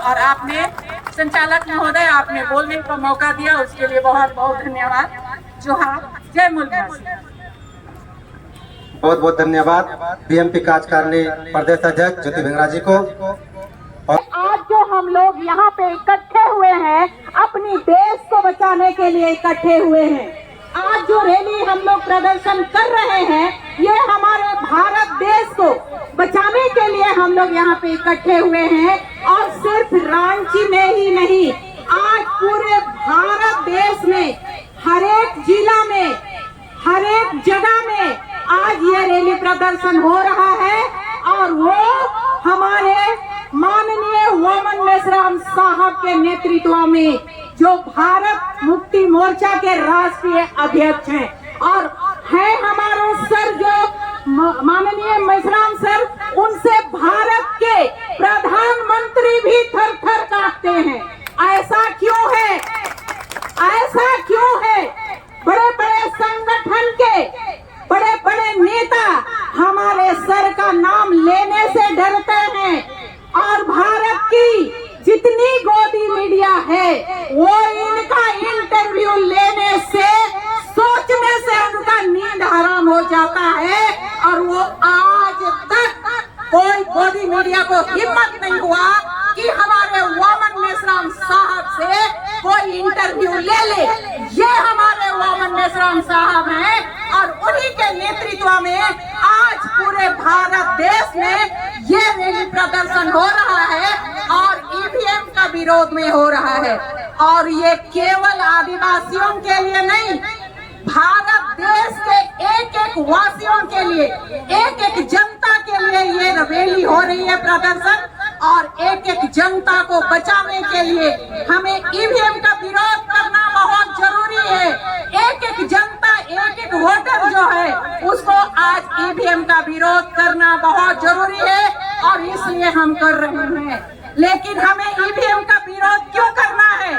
और आपने संचालक महोदय आपने बोलने का मौका दिया, उसके लिए बहुत बहुत धन्यवाद। जोहार, जय मूलवासी। बहुत बहुत धन्यवाद बीएमपी कार्यकारिणी प्रदेश अध्यक्ष ज्योति भिंगरा जी को। आज जो हम लोग यहाँ पे इकट्ठे हुए हैं, अपनी देश को बचाने के लिए इकट्ठे हुए हैं। आज जो रैली हम लोग प्रदर्शन कर रहे हैं, ये हमारे भारत देश को बचाने के लिए हम लोग यहाँ पे इकट्ठे हुए हैं। और सिर्फ रांची में ही नहीं, आज पूरे भारत देश में हर एक जिला में, हर एक जगह में आज ये रैली प्रदर्शन हो रहा है। और वो हमारे माननीय वामन मेश्राम साहब के नेतृत्व में, जो भारत मुक्ति मोर्चा के राष्ट्रीय अध्यक्ष हैं, और है हमारे सर जो माननीय मेश्राम सर, उनसे भारत के प्रधानमंत्री भी थर थर कांपते हैं। ऐसा क्यों है? ऐसा क्यों है? बड़े बड़े संगठन के बड़े बड़े नेता हमारे सर का नाम लेने से डरते हैं। और भारत की जितनी गोदी मीडिया है, वो इनका इंटरव्यू लेने से, सोचने से उनका नींद हराम हो जाता है। और वो आज तक कोई गोदी मीडिया को हिम्मत नहीं हुआ कि हमारे वामन मेश्राम साहब से कोई इंटरव्यू ले। ये हमारे वामन मेश्राम साहब हैं और उन्हीं के नेतृत्व में आज पूरे भारत देश में ये रैली प्रदर्शन हो रहा है और ईवीएम का विरोध में हो रहा है। और ये केवल आदिवासियों के लिए नहीं, भारत देश के एक एक वासियों के लिए, एक एक जनता के लिए ये रैली हो रही है प्रदर्शन। और एक एक जनता को बचाने के लिए हमें ईवीएम का विरोध करना बहुत जरूरी है। एक एक जनता, एक एक वोटर जो है, उसको आज ईवीएम का विरोध करना बहुत जरूरी है और इसलिए हम कर रहे हैं। लेकिन हमें ईवीएम का विरोध क्यों करना है,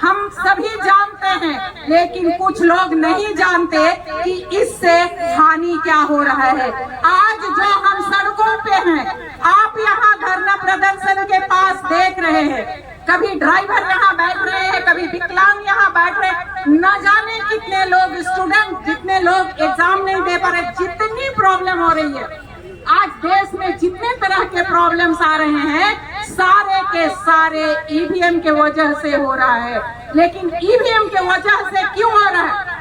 हम सभी जानते हैं, लेकिन कुछ लोग नहीं जानते कि इससे हानि क्या हो रहा है। आज जो हम सड़कों पे हैं, आप यहाँ धरना प्रदर्शन के पास देख रहे हैं, कभी ड्राइवर यहाँ बैठ रहे हैं, कभी विकलांग यहाँ बैठ रहे हैं, न जाने कितने लोग स्टूडेंट, जितने लोग एग्जाम नहीं दे पा रहे, जितनी प्रॉब्लम हो रही है। आज देश में जितने तरह के प्रॉब्लम्स आ रहे हैं, सारे के सारे ईवीएम के वजह से हो रहा है। लेकिन ईवीएम के वजह से क्यों हो रहा है?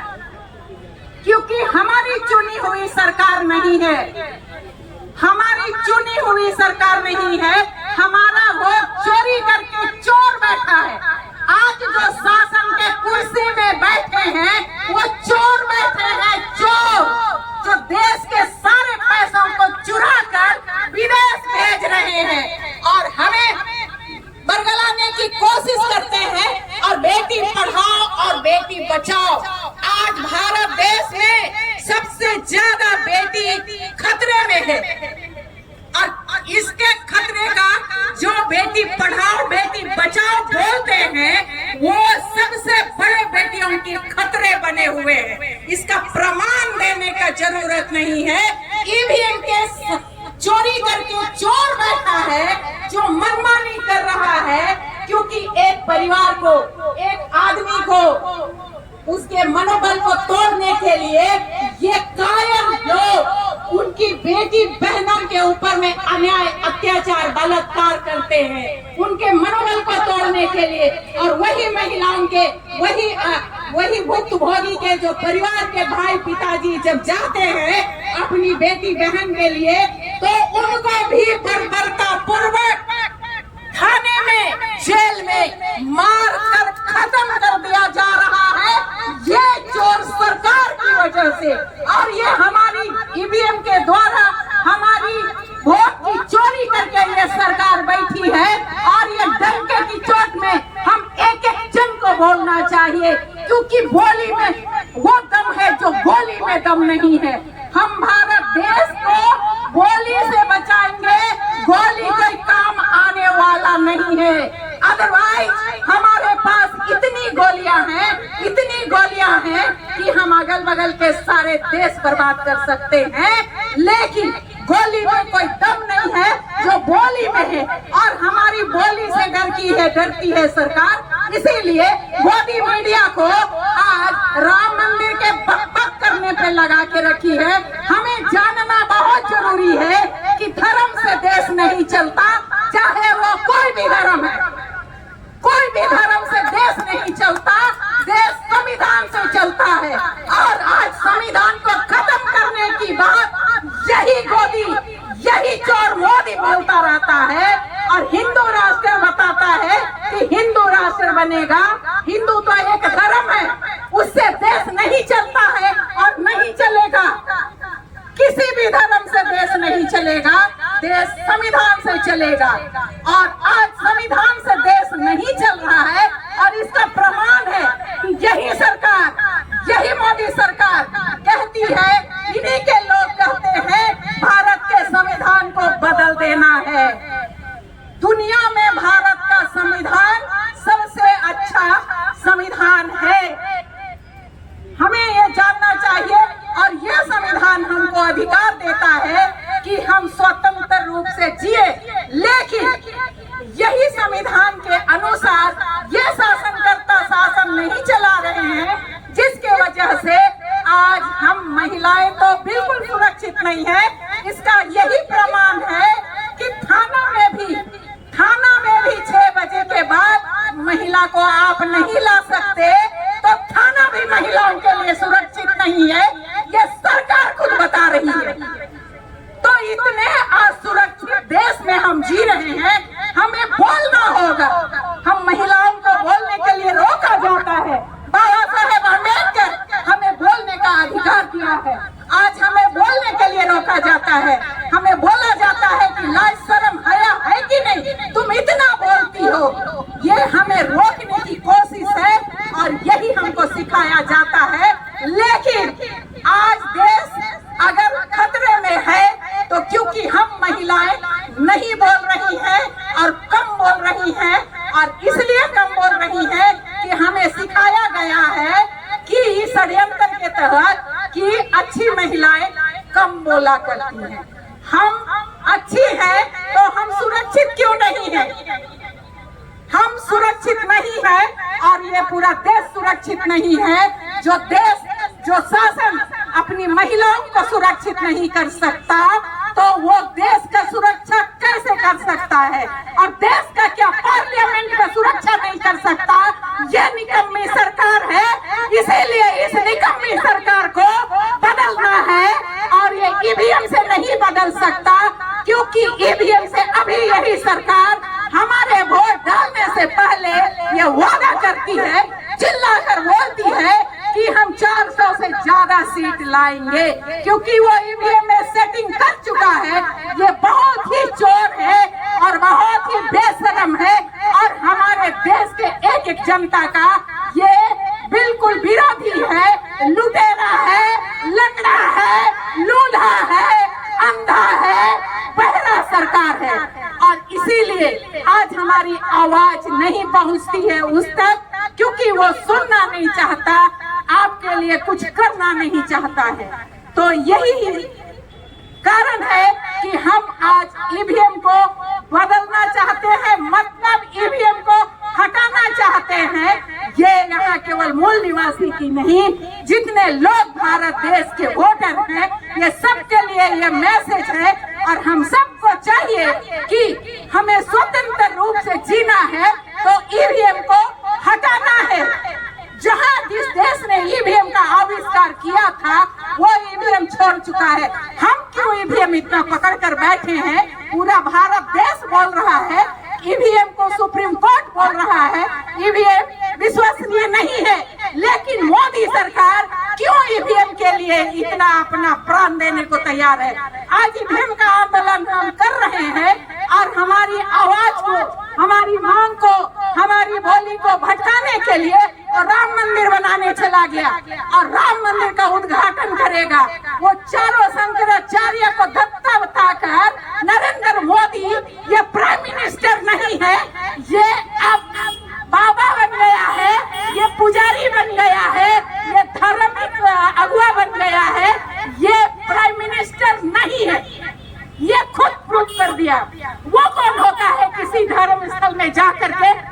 क्योंकि हमारी चुनी हुई सरकार नहीं है, हमारी चुनी हुई सरकार नहीं है, हमारा वोट चोरी करके चोर बैठा है। आज जो शासन के कुर्सी में बैठे हैं, वो चोर बैठे हैं, चोर, जो देश के सारे पैसों को चुरा कर विदेश भेज रहे हैं और हमें बरगलाने की कोशिश करते हैं। और बेटी पढ़ाओ और बेटी बचाओ, आज भारत देश में सबसे ज्यादा बेटी खतरे में है। और इसके खतरे का जो बेटी पढ़ाओ बेटी बचाओ बोलते हैं, वो सबसे बड़े बेटियों के खतरे बने हुए हैं। इसका प्रमाण देने का जरूरत नहीं है। ईवीएम के चोरी करके चोर बैठा है, जो मनमानी कर रहा है, क्योंकि एक परिवार को, एक आदमी को, उसके मनोबल को तोड़ने के लिए ये कायर लोग उनकी बेटी बहनों के ऊपर में अन्याय, अत्याचार, बलात्कार करते हैं, उनके मनोबल को तोड़ने के लिए। और वही महिलाओं के, वही भुक्तभोगी के जो परिवार के भाई पिताजी जब जाते हैं अपनी बेटी बहन के लिए, तो उनको भी बर्बरता पूर्वक थाने में, जेल में मार कर खत्म कर दिया जा रहा है, ये चोर सरकार की वजह से। और ये हमारी ईवीएम के द्वारा हमारी वोट की चोरी करके ये सरकार बैठी है। और ये डंके की चोट में हम एक एक जन को बोलना चाहिए, क्योंकि बोली में वो दम है जो गोली में दम नहीं है। हम भारत देश को गोली से बचाएंगे, गोली कोई काम आने वाला नहीं है। अदरवाइज हमारे पास इतनी गोलियां हैं कि हम अगल बगल के सारे देश बर्बाद कर सकते हैं। लेकिन गोली में कोई दम नहीं है जो बोली में है, और हमारी बोली से डरती है सरकार। इसीलिए मोदी मीडिया को आज राम मंदिर के बक करने पे लगा के रखी है। हमें जानना बहुत जरूरी है कि धर्म से देश नहीं चलता, चाहे वो कोई भी धर्म है। कोई भी धर्म से देश नहीं चलता, देश संविधान से चलता है। और आज संविधान को खत्म करने की बात यही चोर मोदी बोलता रहता है, और हिंदू राष्ट्र बताता है कि हिंदू राष्ट्र बनेगा। हिंदू तो एक धर्म है, उससे देश नहीं चलता है और नहीं चलेगा। किसी भी धर्म से देश नहीं चलेगा, देश संविधान से चलेगा। और आज संविधान से देश नहीं चल रहा है, और इसका प्रमाण है कि यही सरकार, यही मोदी सरकार कहती है, इन्हीं के लोग कहते हैं भारत के संविधान को बदल देना है। दुनिया में भारत का संविधान सबसे अच्छा संविधान है। हमें ये जानना चाहिए, और ये संविधान हमको अधिकार देता है कि हम स्वतंत्र रूप से जिए। लेकिन यही संविधान के अनुसार ये शासनकर्ता शासन नहीं चला रहे हैं, जिसके वजह से आज हम महिलाएं तो बिल्कुल सुरक्षित नहीं है। इसका यही प्रमाण है कि थाना में भी 6 बजे के बाद महिला को आप नहीं ला सकते, तो थाना भी महिलाओं के लिए सुरक्षित नहीं है। ये सरकार खुद बता रही है। तो इतने असुरक्षित देश में हम जी रहे हैं, हमें बोलना होगा। हम महिलाओं को बोलने के लिए रोका जाता है। बाबा साहेब अम्बेडकर हमें बोलने का अधिकार दिया है, आज हमें बोलने के लिए रोका जाता है। हमें बोला जाता है कि लाज शर्म हया है कि नहीं, तुम इतना बोलती हो। ये हमें रोकने की कोशिश है, और यही हमको सिखाया जाता है। लेकिन आज देश अगर खतरे में है, तो क्योंकि हम महिलाएं नहीं बोल रही हैं और कम बोल रही हैं, और इसलिए कम बोल रही हैं कि हमें सिखाया गया है कि षड्यंत्र के तहत कि अच्छी महिलाएं कम बोला करती हैं। हम अच्छी हैं तो हम सुरक्षित क्यों नहीं हैं? हम सुरक्षित नहीं है, और ये पूरा देश सुरक्षित नहीं है। जो शासन अपनी महिलाओं को सुरक्षित नहीं कर सकता, तो वो देश का सुरक्षा कैसे कर सकता है? और देश का क्या पार्लियामेंट का सुरक्षा नहीं कर सकता? ये निकम्मी सरकार है। इसीलिए इस निकम्मी सरकार को बदलना है, और ये ईवीएम से नहीं बदल सकता, क्योंकि ईवीएम से अभी यही सरकार हमारे वोट डालने से पहले ये वादा करती है, चिल्लाकर बोलती है कि हम 400 से ज्यादा सीट लाएंगे, क्योंकि वो ईवीएम में सेटिंग कर चुका है। ये बहुत ही चोर है और बहुत ही बेशरम है, और हमारे देश के एक जनता का ये बिल्कुल विरोधी है, लुटेरा है, लंगड़ा है, लूल्हा है, अंधा है, बहरा सरकार है। और इसीलिए आज हमारी आवाज नहीं पहुंचती है उस तक, क्योंकि वो सुनना नहीं चाहता, आपके लिए कुछ करना नहीं चाहता है। तो यही कारण है कि हम आज ईवीएम को बदलना चाहते हैं, मतलब ईवीएम को हटाना चाहते हैं। ये यहाँ केवल मूल निवासी की नहीं, जितने लोग भारत देश के वोटर हैं, ये सबके लिए ये मैसेज है। और हम सबको चाहिए कि हमें स्वतंत्र रूप से जीना है, तो ईवीएम को हटाना है। जहां जिस देश ने ईवीएम का आविष्कार किया था, वो ईवीएम छोड़ चुका है। हम क्यों ईवीएम इतना पकड़ कर बैठे हैं? पूरा भारत देश बोल रहा है, ईवीएम को सुप्रीम कोर्ट बोल रहा है, ईवीएम विश्वसनीय नहीं है। लेकिन मोदी सरकार क्यों ईवीएम के लिए इतना अपना प्राण देने को तैयार है? आज ईवीएम का आंदोलन हम कर रहे हैं, और हमारी आवाज को, हमारी मांग को, हमारी बोली को भटकाने के लिए और राम मंदिर बनाने चला गया, और राम मंदिर का उद्घाटन करेगा। वो चारों शंकराचार्य को धक्का बताकर नरेंद्र मोदी ये प्राइम मिनिस्टर नहीं है, ये अब बाबा बन गया है, ये पुजारी बन गया है, ये धार्मिक अगुआ बन गया है, ये प्राइम मिनिस्टर नहीं है।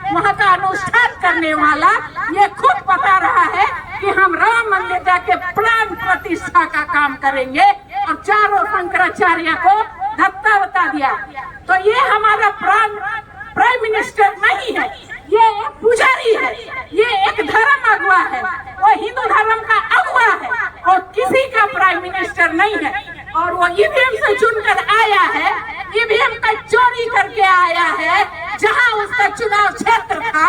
वहाँ का अनुष्ठान करने वाला ये खुद बता रहा है कि हम राम मंदिर जाके प्राण प्रतिष्ठा का काम करेंगे और चारों शंकराचार्य को धक्का बता दिया। तो ये हमारा प्राइम मिनिस्टर नहीं है, ये एक पुजारी है, ये एक धर्म अगुआ है, वो हिंदू धर्म का अगुआ है और किसी का प्राइम मिनिस्टर नहीं है। और वो ईवीएम से चुनकर आया है, ईवीएम का चोरी करके आया है। जहां उसका चुनाव क्षेत्र था,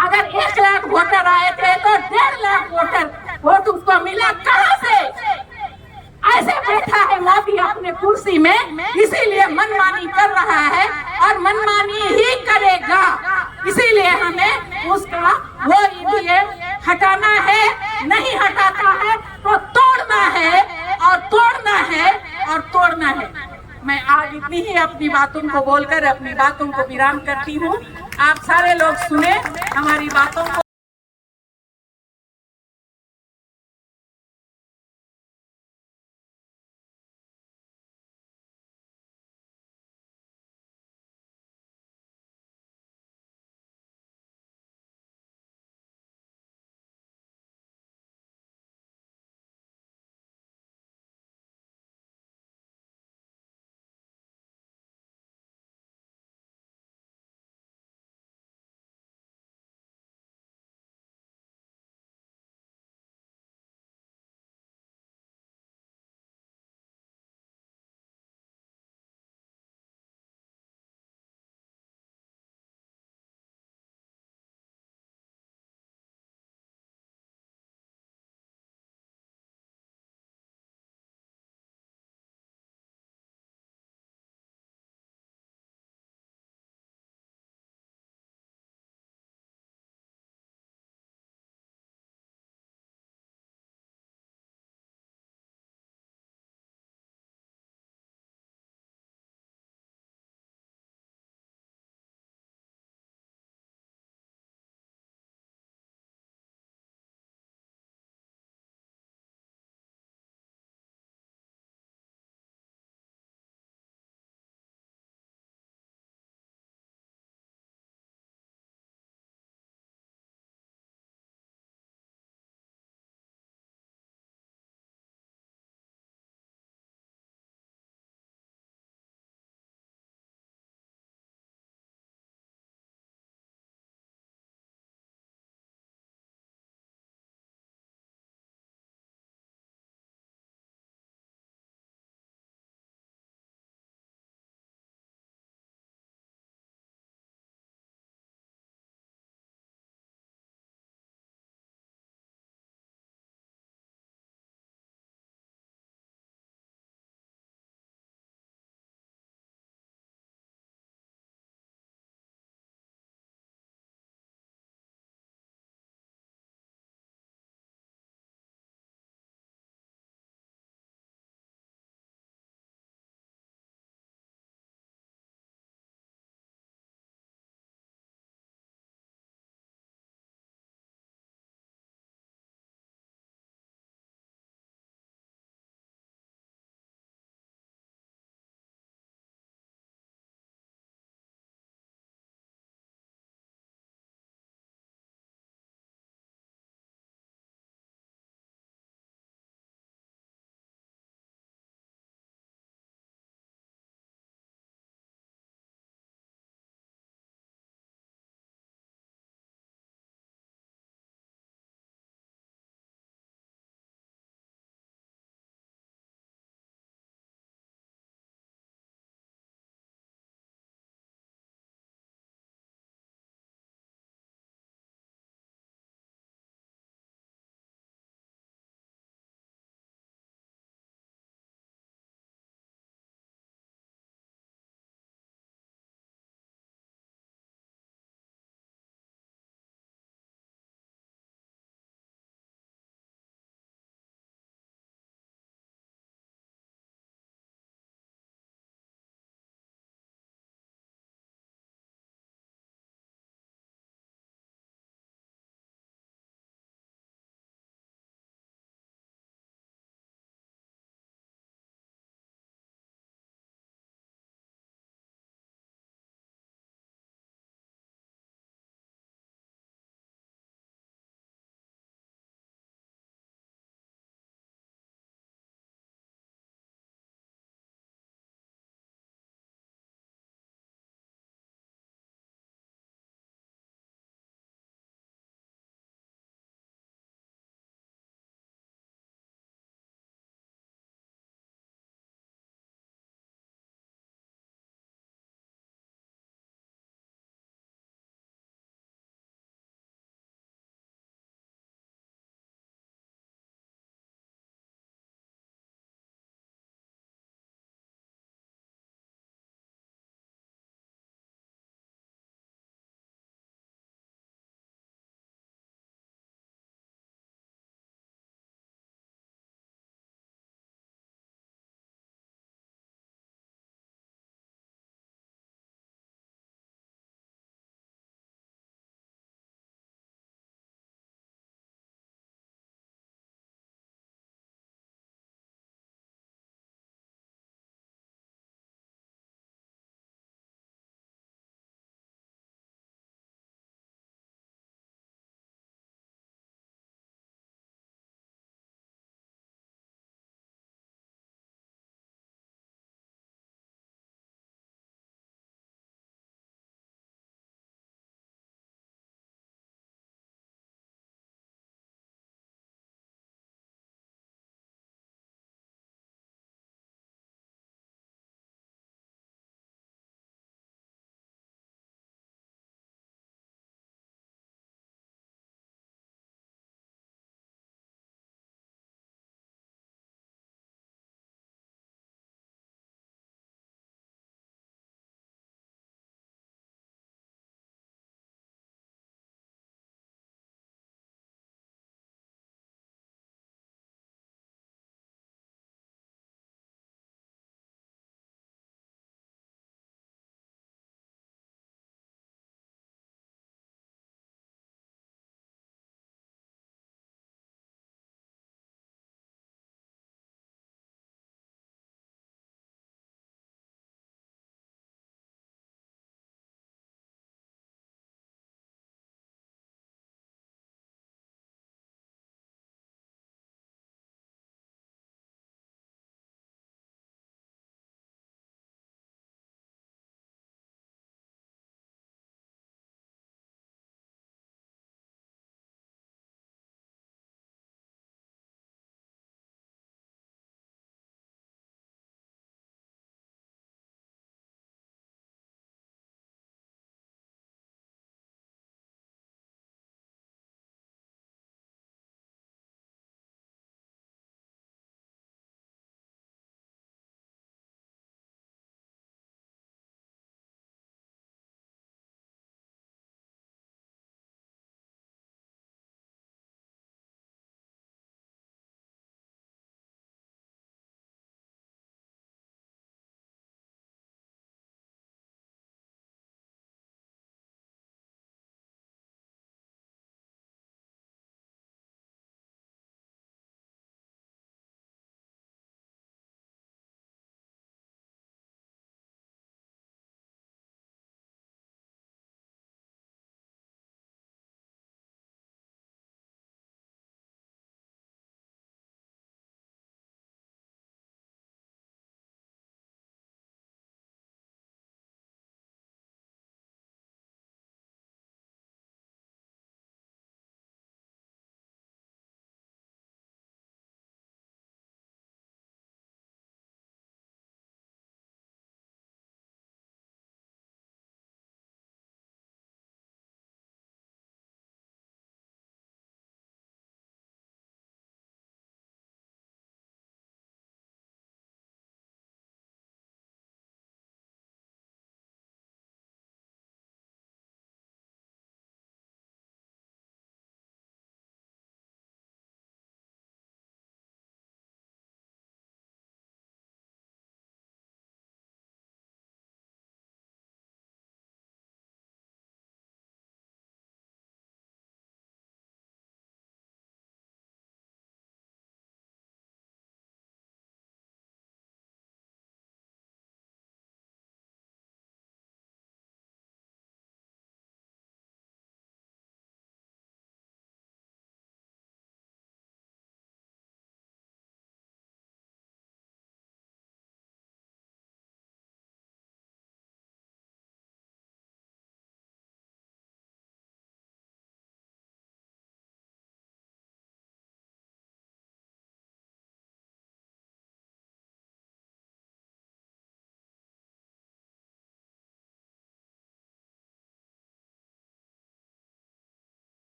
अगर 1 लाख वोटर आए थे तो 1.5 लाख वोट उसको मिला कहां से? ऐसे बैठा है मोदी अपने कुर्सी में, इसीलिए मनमानी कर रहा है और मनमानी ही करेगा। इसीलिए हमें उसका वो ईवीएम हटाना है, नहीं हटाता है तो तोड़ना है और तोड़ना है और तोड़ना है। मैं आज इतनी ही अपनी बातों को बोलकर अपनी बातों को विराम करती हूँ। आप सारे लोग सुने हमारी बातों को।